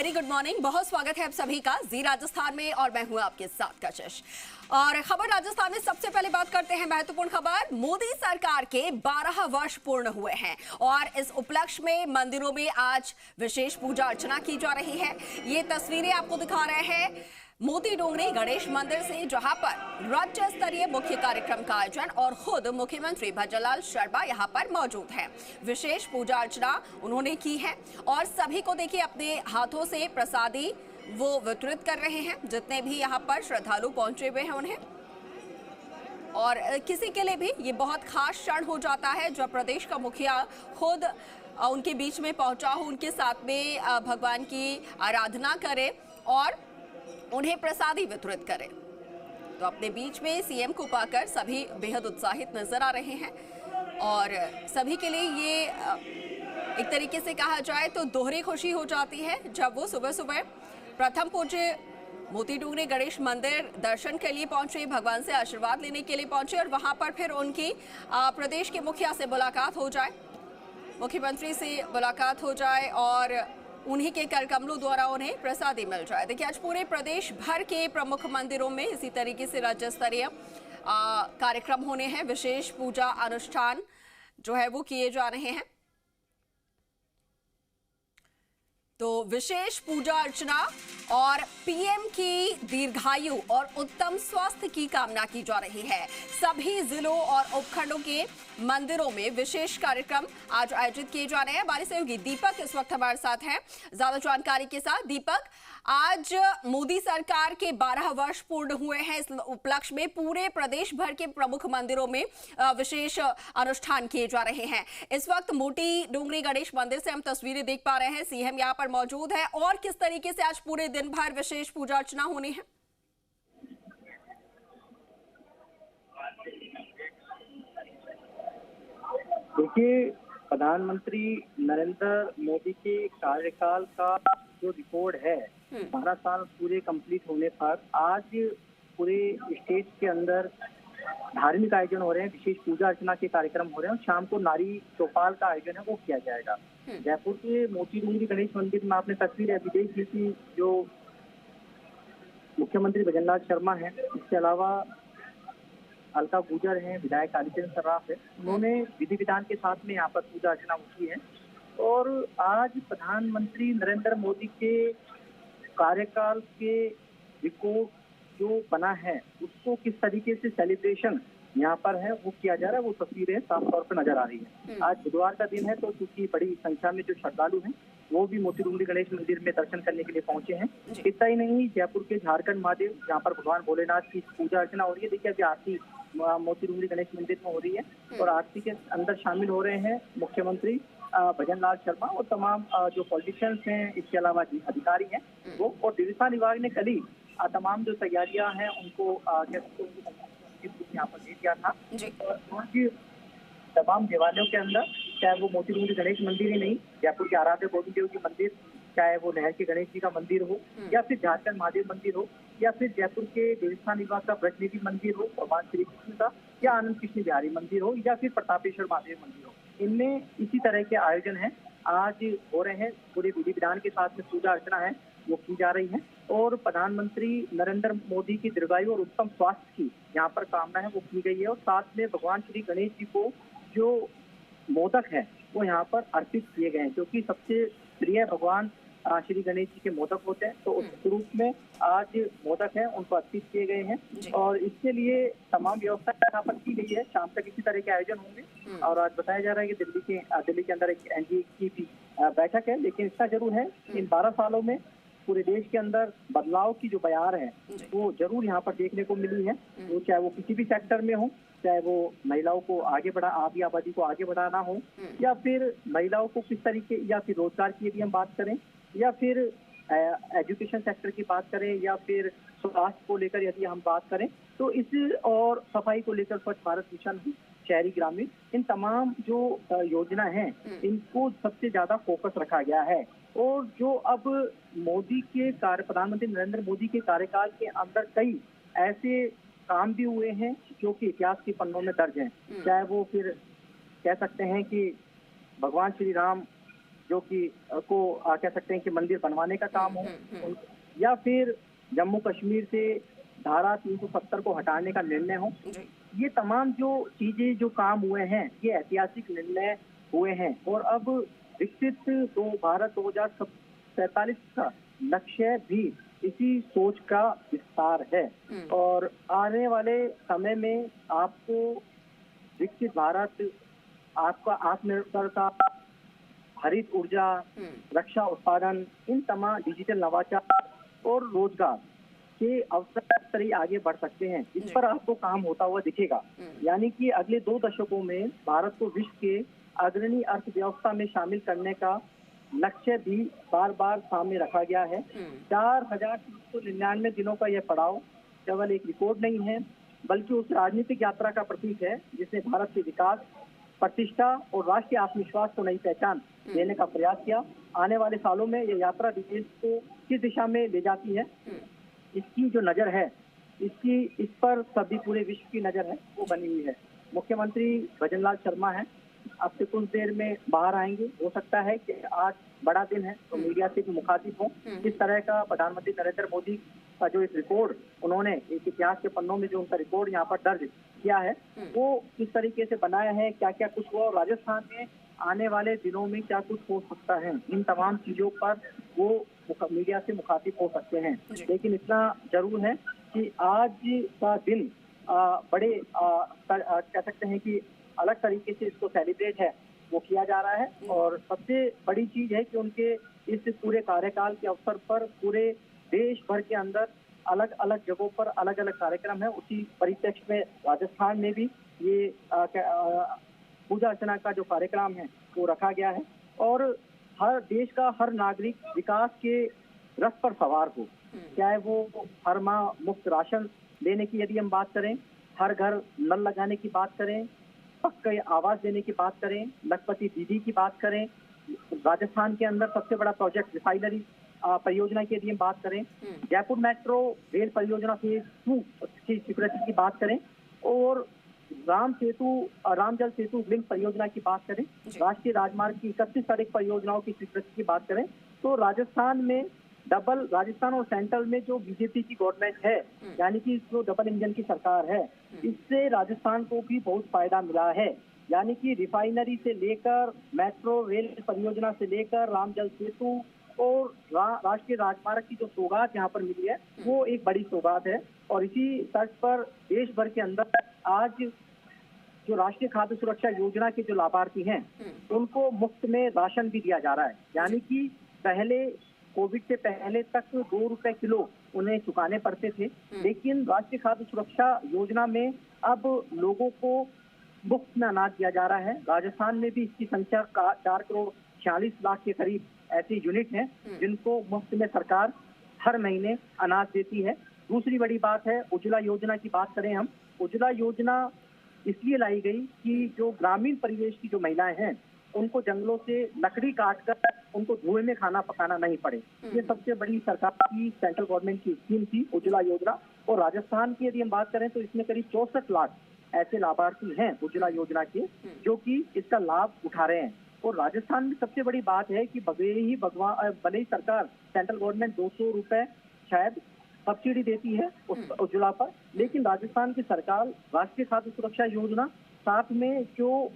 Very good morning, बहुत स्वागत है आप सभी का जी राजस्थान में और मैं हूं आपके साथ कशिश। और खबर राजस्थान में सबसे पहले बात करते हैं महत्वपूर्ण खबर। मोदी सरकार के 12 वर्ष पूर्ण हुए हैं और इस उपलक्ष्य में मंदिरों में आज विशेष पूजा अर्चना की जा रही है। ये तस्वीरें आपको दिखा रहे हैं मोती डोंगरी गणेश मंदिर से, जहां पर राज्य स्तरीय मुख्य कार्यक्रम का आयोजन और खुद मुख्यमंत्री भजनलाल शर्मा यहां पर मौजूद हैं। विशेष पूजा अर्चना उन्होंने की है और सभी को देखिए अपने हाथों से प्रसादी वो वितरित कर रहे हैं, जितने भी यहाँ पर श्रद्धालु पहुंचे हुए हैं उन्हें। और किसी के लिए भी ये बहुत खास क्षण हो जाता है जब प्रदेश का मुखिया खुद उनके बीच में पहुंचा हो, उनके साथ में भगवान की आराधना करे और उन्हें प्रसादी वितरित करें। तो अपने बीच में सीएम को पाकर सभी बेहद उत्साहित नजर आ रहे हैं और सभी के लिए ये एक तरीके से कहा जाए तो दोहरी खुशी हो जाती है जब वो सुबह सुबह प्रथम पूज्य मोती डोंगरी गणेश मंदिर दर्शन के लिए पहुंचे, भगवान से आशीर्वाद लेने के लिए पहुंचे और वहां पर फिर उनकी प्रदेश के मुखिया से मुलाकात हो जाए, मुख्यमंत्री से मुलाकात हो जाए और उन्हीं के कर कमलों द्वारा उन्हें प्रसादी मिल जाए। देखिए आज पूरे प्रदेश भर के प्रमुख मंदिरों में इसी तरीके से राज्य स्तरीय कार्यक्रम होने हैं, विशेष पूजा अनुष्ठान जो है वो किए जा रहे हैं। तो विशेष पूजा अर्चना और पीएम की दीर्घायु और उत्तम स्वास्थ्य की कामना की जा रही है। सभी जिलों और उपखंडों के मंदिरों में विशेष कार्यक्रम आज आयोजित किए जा रहे हैं। हमारे सहयोगी दीपक इस वक्त हमारे साथ हैं ज्यादा जानकारी के साथ। दीपक, आज मोदी सरकार के 12 वर्ष पूर्ण हुए हैं। इस उपलक्ष्य में पूरे प्रदेश भर के प्रमुख मंदिरों में विशेष अनुष्ठान किए जा रहे हैं। इस वक्त मोती डोंगरी गणेश मंदिर से हम तस्वीरें देख पा रहे हैं, सीएम यहाँ पर मौजूद है और किस तरीके से आज पूरे दिन भर विशेष पूजा अर्चना होनी है। देखिए, प्रधानमंत्री नरेंद्र मोदी के कार्यकाल का जो रिकॉर्ड है 12 साल पूरे कंप्लीट होने पर आज पूरे स्टेट के अंदर धार्मिक आयोजन हो रहे हैं, विशेष पूजा अर्चना के कार्यक्रम हो रहे हैं और शाम को नारी चौपाल का आयोजन है वो किया जाएगा। जयपुर के मोती डोंगरी गणेश मंदिर में आपने तस्वीर अभी देखी थी, जो मुख्यमंत्री भजनलाल शर्मा है, इसके अलावा अलका गुजर हैं, विधायक कालीचरण सर्राफ है, उन्होंने विधि विधान के साथ में यहाँ पर पूजा अर्चना की है। और आज प्रधानमंत्री नरेंद्र मोदी के कार्यकाल के रिकॉर्ड जो बना है उसको किस तरीके से सेलिब्रेशन यहाँ पर है वो किया जा रहा है, वो तस्वीरें साफ तौर पर नजर आ रही है। आज बुधवार का दिन है तो क्योंकि बड़ी संख्या में जो श्रद्धालु हैं वो भी मोती डोंगरी गणेश मंदिर में दर्शन करने के लिए पहुंचे हैं। इतना ही नहीं, जयपुर के झारखंड महादेव जहाँ पर भगवान भोलेनाथ की पूजा अर्चना हो रही है। देखिए अभी आरती मोती डोंगरी गणेश मंदिर में हो रही है और आरती के अंदर शामिल हो रहे हैं मुख्यमंत्री भजनलाल शर्मा और तमाम जो पॉलिटिशियंस हैं, इसके अलावा अधिकारी हैं वो। और देवस्थान विभाग ने कल ही तमाम जो तैयारियां हैं उनको यहाँ पर दे दिया था और तमाम देवालयों के अंदर, चाहे वो मोती डोंगरी गणेश मंदिर ही नहीं, जयपुर के आराध्य गोविंद देव जी मंदिर, चाहे वो नहर के गणेश जी का मंदिर हो या फिर झारखंड महादेव मंदिर हो या फिर जयपुर के देवस्थान विभाग का ब्रजनिधि मंदिर हो, भगवान श्री कृष्ण का, या आनंद कृष्ण बिहारी मंदिर हो या फिर प्रतापेश्वर महादेव मंदिर हो, इनमें इसी तरह के आयोजन है आज हो रहे हैं। पूरे विधि विधान के साथ में पूजा अर्चना है वो की जा रही है और प्रधानमंत्री नरेंद्र मोदी की दीर्घायु और उत्तम स्वास्थ्य की यहाँ पर कामना है वो की गई है। और साथ में भगवान श्री गणेश जी को जो मोदक है वो यहाँ पर अर्पित किए गए हैं, क्योंकि सबसे प्रिय भगवान श्री गणेश जी के मोदक होते हैं, तो उस रूप में आज मोदक है उनको अर्पित किए गए हैं और इसके लिए तमाम व्यवस्था यहाँ पर की गई है। शाम तक इसी तरह के आयोजन होंगे और आज बताया जा रहा है कि दिल्ली के अंदर एक एनडीए की भी बैठक है। लेकिन इसका जरूर है इन 12 सालों में पूरे देश के अंदर बदलाव की जो बयार है वो जरूर यहाँ पर देखने को मिली है। वो चाहे वो किसी भी सेक्टर में हो, चाहे वो महिलाओं को आगे बढ़ा, आधी आबादी को आगे बढ़ाना हो या फिर महिलाओं को किस तरीके, या फिर रोजगार की यदि हम बात करें या फिर एजुकेशन सेक्टर की बात करें या फिर स्वास्थ्य को लेकर यदि हम बात करें तो इस और सफाई को लेकर स्वच्छ भारत मिशन, शहरी ग्रामीण, इन तमाम जो योजना हैं इनको सबसे ज्यादा फोकस रखा गया है। और जो अब मोदी के प्रधानमंत्री नरेंद्र मोदी के कार्यकाल के अंदर कई ऐसे काम भी हुए हैं जो कि इतिहास के पन्नों में दर्ज हैं। चाहे वो फिर कह सकते हैं कि भगवान श्री राम जो कि कह सकते हैं कि मंदिर बनवाने का काम हो, या फिर जम्मू कश्मीर से धारा 370 को हटाने का निर्णय हो। ये तमाम जो चीजें जो काम हुए हैं, ये ऐतिहासिक निर्णय हुए हैं और अब विकसित भारत 2047 का लक्ष्य भी इसी सोच का विस्तार है। और आने वाले समय में आपको विकसित भारत, आपका आत्मनिर्भरता, हरित ऊर्जा, रक्षा उत्पादन, इन तमाम डिजिटल नवाचार और रोजगार के अवसर पर ही आगे बढ़ सकते हैं। इस पर आपको काम होता हुआ दिखेगा। यानी कि अगले 2 दशकों में भारत को विश्व के अग्रणी अर्थव्यवस्था में शामिल करने का लक्ष्य भी बार बार सामने रखा गया है। 4,399 दिनों का यह पड़ाव केवल एक रिकॉर्ड नहीं है, बल्कि उस राजनीतिक यात्रा का प्रतीक है जिसने भारत के विकास, प्रतिष्ठा और राष्ट्रीय आत्मविश्वास को नई पहचान देने का प्रयास किया। आने वाले सालों में यह यात्रा देश को किस दिशा में ले जाती है, इसकी जो नजर है, इस पर सभी पूरे विश्व की नजर है, वो बनी हुई है। मुख्यमंत्री भजनलाल शर्मा है, अब से कुछ देर में बाहर आएंगे। हो सकता है कि आज बड़ा दिन है तो मीडिया से भी मुखातिब हो। इस तरह का प्रधानमंत्री नरेंद्र मोदी का जो एक रिकॉर्ड उन्होंने एक इतिहास के पन्नों में जो उनका रिकॉर्ड यहाँ पर दर्ज किया है, वो किस तरीके से बनाया है, क्या क्या कुछ हुआ, राजस्थान में आने वाले दिनों में क्या कुछ हो सकता है, इन तमाम चीजों पर वो मीडिया से मुखातिब हो सकते हैं। लेकिन इतना जरूर है कि आज का दिन बड़े कह सकते हैं कि अलग तरीके से इसको सेलिब्रेट है वो किया जा रहा है। और सबसे बड़ी चीज है कि उनके इस पूरे कार्यकाल के अवसर पर पूरे देश भर के अंदर अलग अलग जगहों पर अलग अलग कार्यक्रम है। उसी परिप्रेक्ष्य में राजस्थान में भी ये पूजा अर्चना का जो कार्यक्रम है वो रखा गया है। और हर देश का हर नागरिक विकास के रथ पर सवार हो, चाहे वो हर माह मुफ्त राशन देने की यदि हम बात करें, हर घर नल लगाने की बात करें, पक्के आवास देने की बात करें, लखपति दीदी की बात करें, राजस्थान के अंदर सबसे बड़ा प्रोजेक्ट रिफाइनरी परियोजना की यदि हम बात करें, जयपुर मेट्रो रेल परियोजना फेज 2 की स्वीकृति की बात करें, और राम जल सेतु लिंक परियोजना की बात करें, राष्ट्रीय राजमार्ग की 31 सड़क परियोजनाओं की स्वीकृति की बात करें, तो राजस्थान और सेंट्रल में जो बीजेपी की गवर्नमेंट है, यानी कि जो डबल इंजन की सरकार है, इससे राजस्थान को भी बहुत फायदा मिला है। यानी कि रिफाइनरी से लेकर मेट्रो रेल परियोजना से लेकर राम जल सेतु और राष्ट्रीय राजमार्ग की जो सौगात यहाँ पर मिली है वो एक बड़ी सौगात है। और इसी तर्ज पर देश भर के अंदर आज जो राष्ट्रीय खाद्य सुरक्षा योजना के जो लाभार्थी हैं उनको मुफ्त में राशन भी दिया जा रहा है। यानी कि पहले कोविड से पहले तक 2 रुपए किलो उन्हें चुकाने पड़ते थे, लेकिन राष्ट्रीय खाद्य सुरक्षा योजना में अब लोगों को मुफ्त में अनाज दिया जा रहा है। राजस्थान में भी इसकी संख्या 4 करोड़ 46 लाख के करीब ऐसे यूनिट हैं जिनको मुफ्त में सरकार हर महीने अनाज देती है। दूसरी बड़ी बात है उज्ज्वला योजना की बात करें हम, उज्ज्वला योजना इसलिए लाई गई कि जो ग्रामीण परिवेश की जो महिलाएं हैं उनको जंगलों से लकड़ी काटकर उनको धुएं में खाना पकाना नहीं पड़े। ये सबसे बड़ी सरकार की सेंट्रल गवर्नमेंट की स्कीम थी उज्ज्वला योजना। और राजस्थान की यदि हम बात करें तो इसमें करीब 64 लाख ऐसे लाभार्थी हैं उज्ज्वला योजना के जो कि इसका लाभ उठा रहे हैं। और राजस्थान में सबसे बड़ी बात है कि भले ही सरकार सेंट्रल गवर्नमेंट 200 रुपए शायद सब्सिडी देती है उस उज्ज्वला पर, लेकिन राजस्थान की सरकार राष्ट्रीय खाद्य सुरक्षा योजना, साथ में जो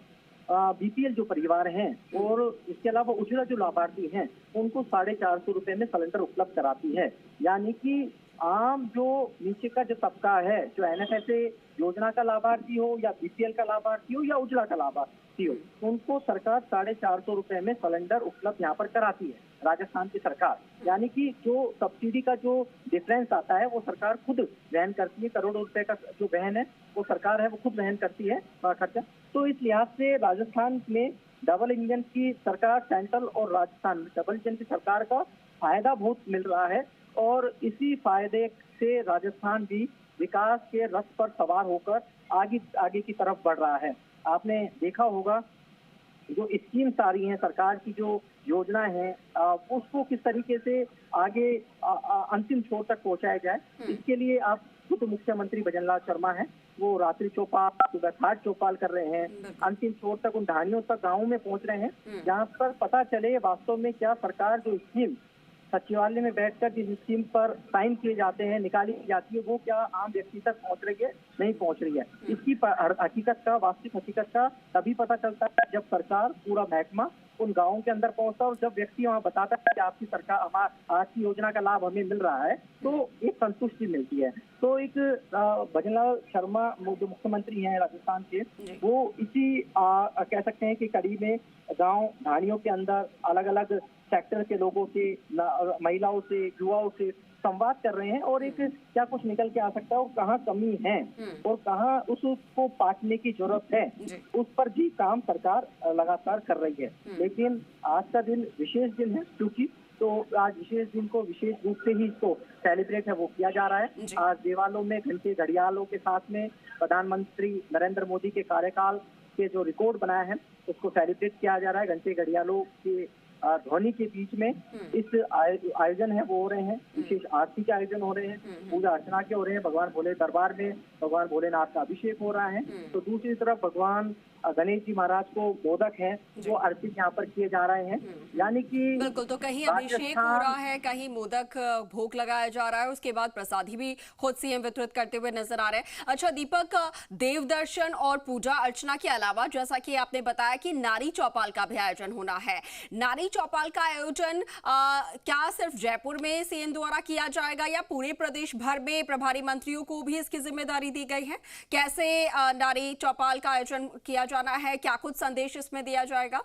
बीपीएल जो परिवार हैं और इसके अलावा उज्ज्वला जो लाभार्थी हैं उनको 450 रुपए में सिलेंडर उपलब्ध कराती है। यानी कि आम जो नीचे का जो तबका है, जो एनएफएसए योजना का लाभार्थी हो या बीपीएल का लाभार्थी हो या उज्ज्वला का लाभार्थी हो, उनको सरकार 450 रुपए में सिलेंडर उपलब्ध यहाँ पर कराती है राजस्थान की सरकार। यानी कि जो सब्सिडी का जो डिफरेंस आता है वो सरकार खुद वहन करती है। करोड़ों रुपए का जो वहन है वो सरकार है वो खुद वहन करती है खर्चा। तो इस लिहाज से राजस्थान में डबल इंजन की सरकार, सेंट्रल और राजस्थान में डबल इंजन की सरकार का फायदा बहुत मिल रहा है। और इसी फायदे से राजस्थान भी विकास के रथ पर सवार होकर आगे की तरफ बढ़ रहा है। आपने देखा होगा जो स्कीम्स आ रही हैं, सरकार की जो योजना है, उसको किस तरीके से आगे अंतिम छोर तक पहुंचाया जाए। इसके लिए आप खुद मुख्यमंत्री भजनलाल शर्मा हैं, वो रात्रि चौपाल, सुबह घाट चौपाल कर रहे हैं, अंतिम छोर तक उन ढाणियों तक गाँव में पहुंच रहे हैं जहाँ पर पता चले वास्तव में क्या सरकार जो स्कीम सचिवालय में बैठकर जिस स्कीम पर साइन किए जाते हैं, निकाली जाती है, वो क्या आम व्यक्ति तक पहुंच रही है, नहीं पहुंच रही है। इसकी हकीकत का, वास्तविक हकीकत का तभी पता चलता है जब सरकार, पूरा महकमा उन गाँवों के अंदर पहुंचता है और जब व्यक्ति वहाँ बताता है कि आपकी सरकार, आपकी योजना का लाभ हमें मिल रहा है, तो एक संतुष्टि मिलती है। तो एक भजनलाल शर्मा जो मुख्यमंत्री हैं राजस्थान के, वो इसी कह सकते हैं कि कड़ी में गांव ढाणियों के अंदर अलग अलग सेक्टर के लोगों से, महिलाओं से, युवाओं से संवाद कर रहे हैं और एक क्या कुछ निकल के आ सकता है और कहाँ कमी है और कहाँ उसको पाटने की जरूरत है, उस पर भी काम सरकार लगातार कर रही है। लेकिन आज का दिन विशेष दिन है, क्योंकि तो आज विशेष दिन को विशेष रूप से ही इसको सेलिब्रेट है वो किया जा रहा है। आज देवालों में घंटे घड़ियालों के साथ में प्रधानमंत्री नरेंद्र मोदी के कार्यकाल के जो रिकॉर्ड बनाया है उसको सेलिब्रेट किया जा रहा है। घंटे घड़ियालों के ध्वनि के बीच में इस आयोजन है वो हो रहे हैं, विशेष आरती के आयोजन हो रहे हैं, पूजा अर्चना के हो रहे हैं, भगवान भोले दरबार में भगवान भोलेनाथ का अभिषेक हो रहा है। तो दूसरी तरफ भगवान गणेश जी महाराज को मोदक हैं वो अर्पित यहाँ पर किए जा रहे हैं, यानी कि बिल्कुल। तो कहीं अभिषेक हो रहा है, कहीं मोदक भोग लगाया जा रहा है, उसके बाद प्रसादी भी खुद सीएम वितरित करते हुए नजर आ रहे हैं। अच्छा दीपक, देव दर्शन और पूजा अर्चना के अलावा जैसा कि आपने बताया कि नारी चौपाल का भी आयोजन होना है, नारी चौपाल का आयोजन क्या सिर्फ जयपुर में सीएम द्वारा किया जाएगा या पूरे प्रदेश भर में प्रभारी मंत्रियों को भी इसकी जिम्मेदारी दी गई है? कैसे नारी चौपाल का आयोजन किया जाना है, क्या कुछ संदेश इसमें दिया जाएगा?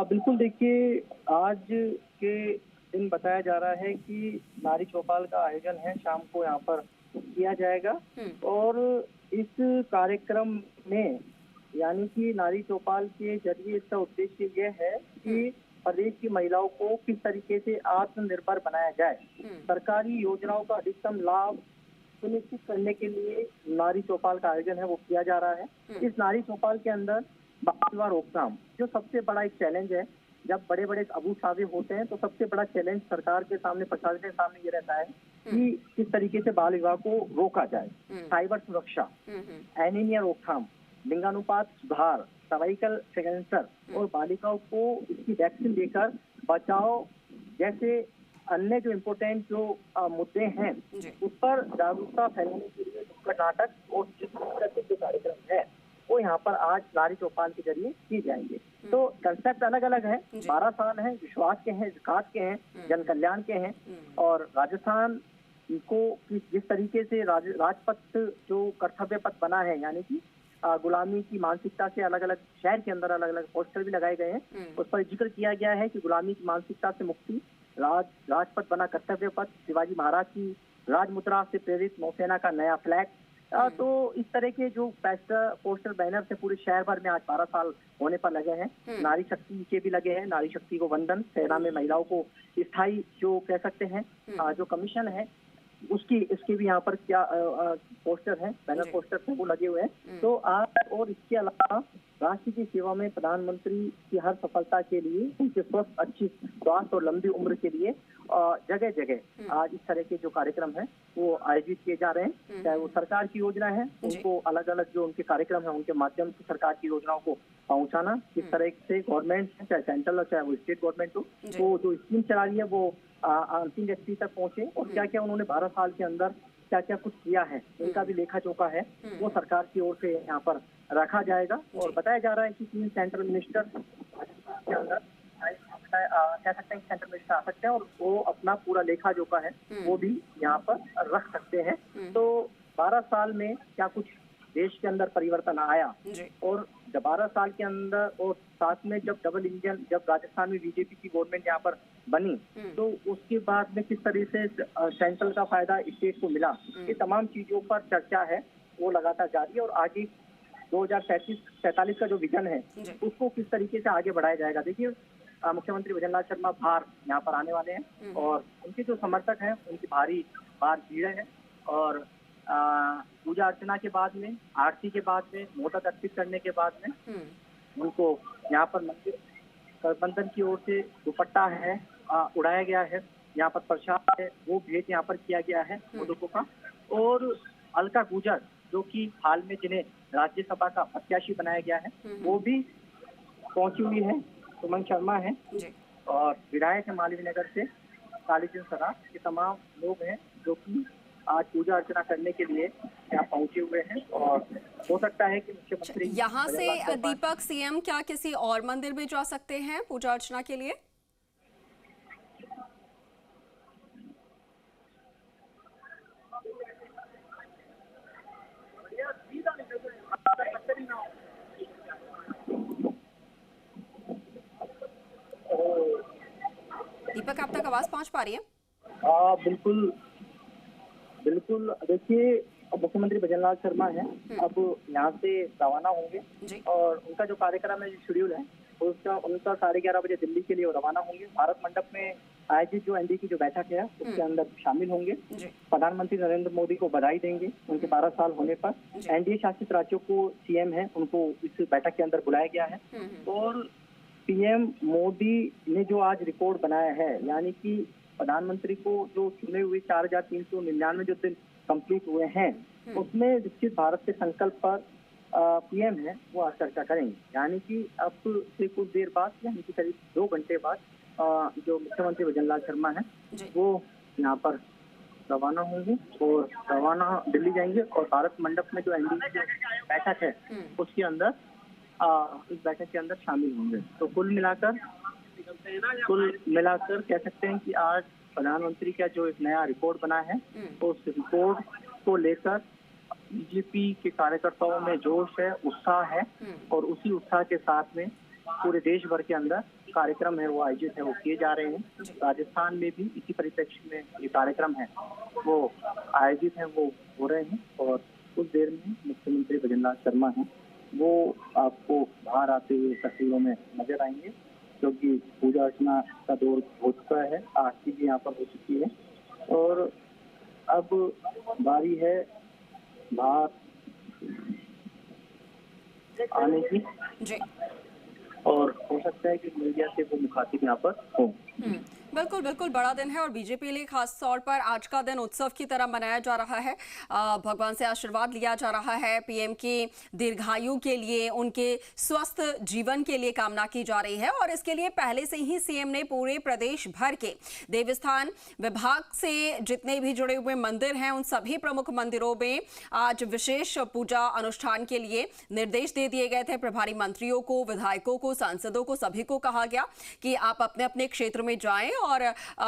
बिल्कुल, देखिए आज के दिन बताया जा रहा है कि नारी चौपाल का आयोजन है, शाम को यहाँ पर किया जाएगा और इस कार्यक्रम में यानी कि नारी चौपाल के जरिए इसका उद्देश्य यह है कि प्रदेश की महिलाओं को किस तरीके से आत्मनिर्भर बनाया जाए, सरकारी योजनाओं का अधिकतम लाभ सुनिश्चित करने के लिए नारी चौपाल का आयोजन है वो किया जा रहा है। इस नारी चौपाल के अंदर बाल विवाह रोकथाम जो सबसे बड़ा एक चैलेंज है, जब बड़े बड़े अबूझ साबित होते हैं तो सबसे बड़ा चैलेंज सरकार के सामने, प्रशासन के सामने ये रहता है कि किस तरीके से बाल विवाह को रोका जाए। साइबर सुरक्षा, एनीमिया रोकथाम, लिंगानुपात सुधार, सर्वाइकल कैंसर और बालिकाओं को इसकी वैक्सीन देकर बचाव जैसे अन्य जो इम्पोर्टेंट जो मुद्दे हैं उस पर जागरूकता फैलाने के लिए नुक्कड़ नाटक और जो कार्यक्रम है वो यहाँ पर आज नारी चौपाल के जरिए की जाएंगे। तो कंसेप्ट अलग अलग है, 12 साल है, विश्वास के हैं, विकास के हैं, जन कल्याण के हैं और राजस्थान को जिस तरीके से राजपथ जो कर्तव्य पथ बना है, यानी कि गुलामी की मानसिकता से अलग अलग शहर के अंदर अलग अलग पोस्टर भी लगाए गए हैं, उस पर जिक्र किया गया है कि गुलामी की मानसिकता से मुक्ति, राजपथ बना कर्तव्य पथ, शिवाजी महाराज की राजमुद्रा से प्रेरित नौसेना का नया फ्लैग। तो इस तरह के जो पोस्टर बैनर से पूरे शहर भर में आज 12 साल होने पर लगे हैं। नारी शक्ति के भी लगे हैं, नारी शक्ति को वंदन, सेना में महिलाओं को स्थायी जो कह सकते हैं जो कमीशन है इसके भी यहाँ पर क्या पोस्टर है, बैनर पोस्टर है वो लगे हुए हैं। तो आज और इसके अलावा राष्ट्र की सेवा में प्रधानमंत्री की हर सफलता के लिए, उनके स्वस्थ अच्छी स्वास्थ्य और लंबी उम्र के लिए जगह जगह आज इस तरह के जो कार्यक्रम है वो आयोजित किए जा रहे हैं। चाहे वो सरकार की योजना है, उनको अलग अलग जो उनके कार्यक्रम है उनके माध्यम से सरकार की योजनाओं को पहुंचाना, किस तरह से गवर्नमेंट है, चाहे सेंट्रल हो चाहे वो स्टेट गवर्नमेंट हो, वो जो स्कीम चला रही है वो अंतिम व्यक्ति तक पहुंचे और क्या क्या उन्होंने 12 साल के अंदर क्या क्या कुछ किया है उनका भी लेखा जोखा है वो सरकार की ओर से यहाँ पर रखा जाएगा। और बताया जा रहा है कि 3 सेंट्रल मिनिस्टर के अंदर कह सकते हैं सेंट्रल मिनिस्टर आ सकते हैं और वो अपना पूरा लेखा जोखा है वो भी यहाँ पर रख सकते हैं। तो 12 साल में क्या कुछ देश के अंदर परिवर्तन आया और 12 साल के अंदर और साथ में जब डबल इंजन, जब राजस्थान में बीजेपी की गवर्नमेंट यहाँ पर बनी तो उसके बाद में किस तरह से सेंट्रल का फायदा स्टेट को मिला, ये तमाम चीजों पर चर्चा है वो लगातार जारी है। और आगे 2047 का जो विजन है उसको किस तरीके से आगे बढ़ाया जाएगा। देखिए मुख्यमंत्री भजनलाल शर्मा बाहर यहाँ पर आने वाले हैं और उनके जो समर्थक हैं उनकी भारी भीड़ है और पूजा अर्चना के बाद में, आरती के बाद में, मोदक अर्पित करने के बाद में उनको यहाँ पर मंदिर प्रबंधन की ओर से दुपट्टा है उड़ाया गया है, यहाँ पर प्रसाद है वो भेंट यहाँ पर किया गया है मोदकों का। और अलका गुजर जो कि हाल में जिन्हें राज्यसभा का प्रत्याशी बनाया गया है वो भी पहुंची हुई है। सुमन शर्मा है और विधायक है मालवीय नगर से कालीचंद सराफ, ये तमाम लोग हैं जो कि आज पूजा अर्चना करने के लिए यहाँ पहुंचे हुए हैं। और हो सकता है कि मुख्यमंत्री यहाँ से दीपक सीएम क्या किसी और मंदिर में जा सकते हैं पूजा अर्चना के लिए? दीपक आप तक आवाज पहुंच पा रही है? बिल्कुल बिल्कुल। देखिए मुख्यमंत्री भजनलाल शर्मा है, अब यहाँ से रवाना होंगे और उनका जो कार्यक्रम है, जो शेड्यूल है उनका 11:30 बजे दिल्ली के लिए रवाना होंगे। भारत मंडप में आयोजित जो एनडीए की जो बैठक है उसके अंदर शामिल होंगे। प्रधानमंत्री नरेंद्र मोदी को बधाई देंगे उनके 12 साल होने पर। एनडीए शासित राज्यों को सीएम है उनको इस बैठक के अंदर बुलाया गया है। और पीएम मोदी ने जो आज रिपोर्ट बनाया है, यानी कि प्रधानमंत्री को जो चुने हुए 4,399 जो दिन कंप्लीट हुए हैं उसमें विकसित भारत के संकल्प पर पीएम है वो आज चर्चा करेंगे। यानी कि अब से कुछ देर बाद, यानी कि करीब 2 घंटे बाद जो मुख्यमंत्री भजनलाल शर्मा है वो यहाँ पर रवाना होंगे और रवाना दिल्ली जाएंगे और भारत मंडप में जो एनडीए की बैठक है उसके अंदर इस बैठक के अंदर शामिल होंगे। तो कुल मिलाकर कह सकते हैं कि आज प्रधानमंत्री का जो एक नया रिपोर्ट बना है तो उस रिपोर्ट को लेकर बीजेपी के कार्यकर्ताओं में जोश है, उत्साह है और उसी उत्साह के साथ में पूरे देश भर के अंदर कार्यक्रम है वो आयोजित है वो किए जा रहे हैं। राजस्थान में भी इसी परिप्रेक्ष्य में ये कार्यक्रम है वो आयोजित है वो हो रहे हैं। और कुछ देर में मुख्यमंत्री भजनलाल शर्मा है वो आपको बाहर आते हुए तस्वीरों में नजर आएंगे, क्योंकि पूजा अर्चना का दौर हो चुका है, आरती भी यहाँ पर हो चुकी है और अब बारी है बाहर आने की जी। और हो सकता है कि मीडिया से वो मुखातिब यहाँ पर हो। बिल्कुल बिल्कुल, बड़ा दिन है और बीजेपी लिए खास तौर पर आज का दिन उत्सव की तरह मनाया जा रहा है। भगवान से आशीर्वाद लिया जा रहा है, पीएम की दीर्घायु के लिए, उनके स्वस्थ जीवन के लिए कामना की जा रही है। और इसके लिए पहले से ही सीएम ने पूरे प्रदेश भर के देवस्थान विभाग से जितने भी जुड़े हुए मंदिर हैं उन सभी प्रमुख मंदिरों में आज विशेष पूजा अनुष्ठान के लिए निर्देश दे दिए गए थे। प्रभारी मंत्रियों को, विधायकों को, सांसदों को, सभी को कहा गया कि आप अपने अपने क्षेत्र में जाएं और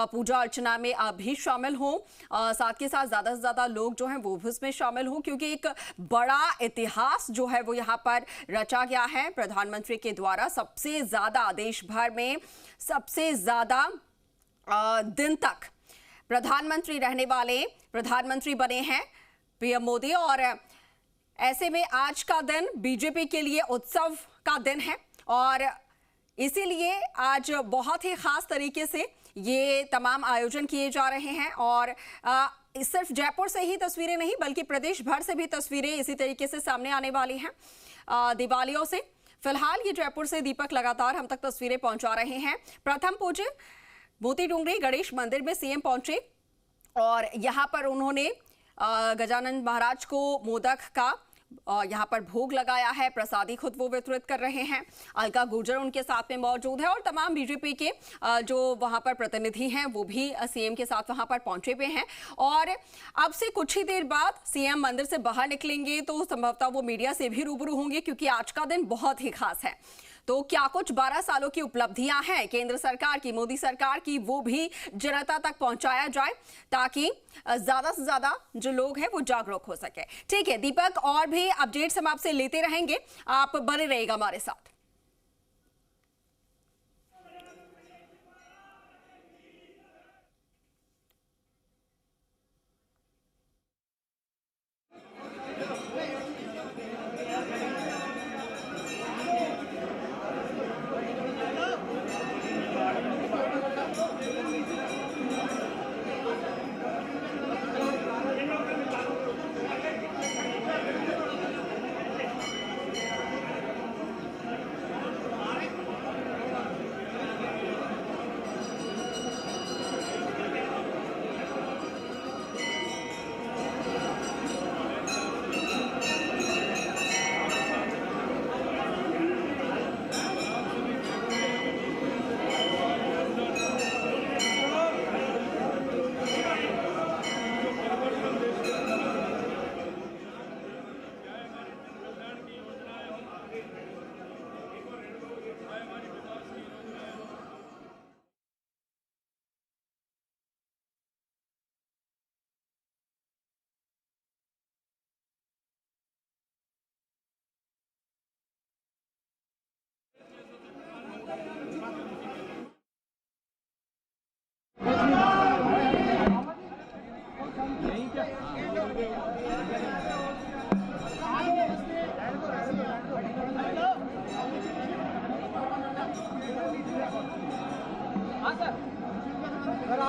पूजा अर्चना में आप भी शामिल हों। साथ के साथ ज्यादा से ज्यादा लोग जो हैं वो भी उसमें शामिल हों, क्योंकि एक बड़ा इतिहास जो है वो यहाँ पर रचा गया है प्रधानमंत्री के द्वारा। सबसे ज्यादा देश भर में सबसे ज्यादा दिन तक प्रधानमंत्री रहने वाले प्रधानमंत्री बने हैं पीएम मोदी। और ऐसे में आज का दिन बीजेपी के लिए उत्सव का दिन है और इसीलिए आज बहुत ही खास तरीके से ये तमाम आयोजन किए जा रहे हैं। और सिर्फ जयपुर से ही तस्वीरें नहीं बल्कि प्रदेश भर से भी तस्वीरें इसी तरीके से सामने आने वाली हैं दिवालियों से। फिलहाल ये जयपुर से दीपक लगातार हम तक तस्वीरें पहुंचा रहे हैं। प्रथम पूज्य मोती डूंगरी गणेश मंदिर में सीएम पहुंचे और यहां पर उन्होंने गजानन महाराज को मोदक का यहाँ पर भोग लगाया है, प्रसादी खुद वो वितरित कर रहे हैं। अलका गुर्जर उनके साथ में मौजूद है और तमाम बीजेपी के जो वहां पर प्रतिनिधि हैं वो भी सीएम के साथ वहां पर पहुंचे हुए हैं। और अब से कुछ ही देर बाद सीएम मंदिर से बाहर निकलेंगे तो संभवतः वो मीडिया से भी रूबरू होंगे, क्योंकि आज का दिन बहुत ही खास है। तो क्या कुछ 12 सालों की उपलब्धियां हैं केंद्र सरकार की, मोदी सरकार की, वो भी जनता तक पहुंचाया जाए ताकि ज्यादा से ज्यादा जो लोग हैं वो जागरूक हो सके। ठीक है दीपक, और भी अपडेट्स हम आपसे लेते रहेंगे, आप बने रहिएगा हमारे साथ।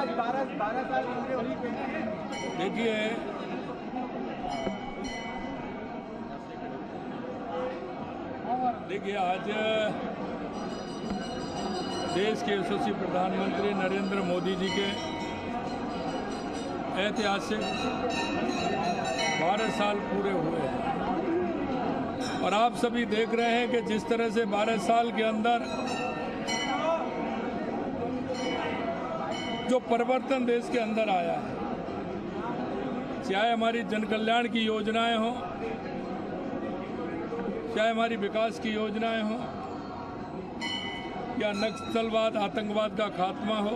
आज 12 साल पूरे होली पे देखिए आज देश के यशस्वी प्रधानमंत्री नरेंद्र मोदी जी के ऐतिहासिक 12 साल पूरे हुए हैं और आप सभी देख रहे हैं कि जिस तरह से 12 साल के अंदर जो परिवर्तन देश के अंदर आया है, चाहे हमारी जन कल्याण की योजनाएं हों, चाहे हमारी विकास की योजनाएं हों, या नक्सलवाद आतंकवाद का खात्मा हो,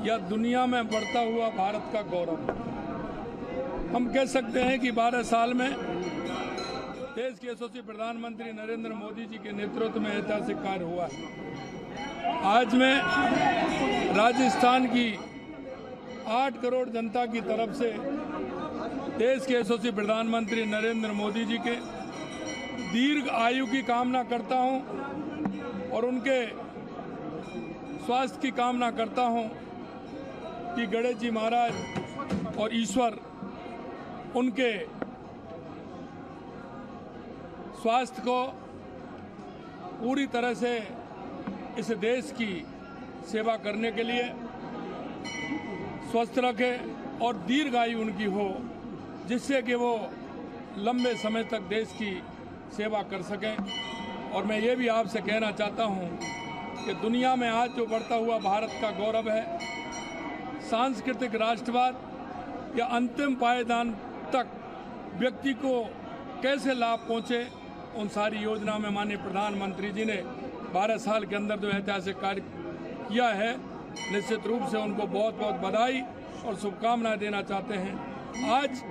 या दुनिया में बढ़ता हुआ भारत का गौरव, हम कह सकते हैं कि 12 साल में देश के यशस्वी प्रधानमंत्री नरेंद्र मोदी जी के नेतृत्व में ऐतिहासिक कार्य हुआ है। आज मैं राजस्थान की 8 करोड़ जनता की तरफ से देश के यशस्वी प्रधानमंत्री नरेंद्र मोदी जी के दीर्घ आयु की कामना करता हूं और उनके स्वास्थ्य की कामना करता हूं कि गणेश जी महाराज और ईश्वर उनके स्वास्थ्य को पूरी तरह से इस देश की सेवा करने के लिए स्वस्थ रखे और दीर्घ आयु उनकी हो, जिससे कि वो लंबे समय तक देश की सेवा कर सकें। और मैं ये भी आपसे कहना चाहता हूँ कि दुनिया में आज जो बढ़ता हुआ भारत का गौरव है, सांस्कृतिक राष्ट्रवाद या अंतिम पायदान तक व्यक्ति को कैसे लाभ पहुँचे, उन सारी योजना में माननीय प्रधानमंत्री जी ने 12 साल के अंदर जो ऐतिहासिक कार्य किया है, निश्चित रूप से उनको बहुत बहुत बधाई और शुभकामनाएं देना चाहते हैं। आज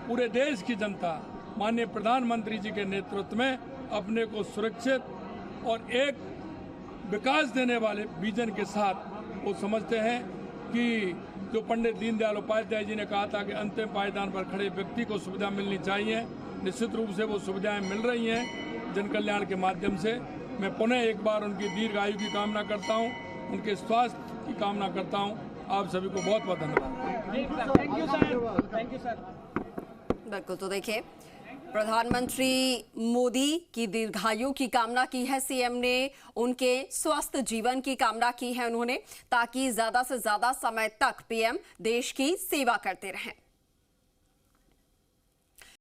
पूरे देश की जनता माननीय प्रधानमंत्री जी के नेतृत्व में अपने को सुरक्षित और एक विकास देने वाले विजन के साथ वो समझते हैं कि जो पंडित दीनदयाल उपाध्याय जी ने कहा था कि अंतिम पायदान पर खड़े व्यक्ति को सुविधा मिलनी चाहिए, निश्चित रूप से वो सुविधाएं मिल रही हैं जन कल्याण के माध्यम से। मैं पुनः एक बार उनकी दीर्घ आयु की कामना करता हूं, उनके स्वास्थ्य की कामना करता हूं। आप सभी को बहुत बहुत धन्यवाद। Thank you sir. बिल्कुल, तो देखिए प्रधानमंत्री मोदी की दीर्घायु की कामना की है सीएम ने, उनके स्वस्थ जीवन की कामना की है उन्होंने, ताकि ज्यादा से ज्यादा समय तक पीएम देश की सेवा करते रहें।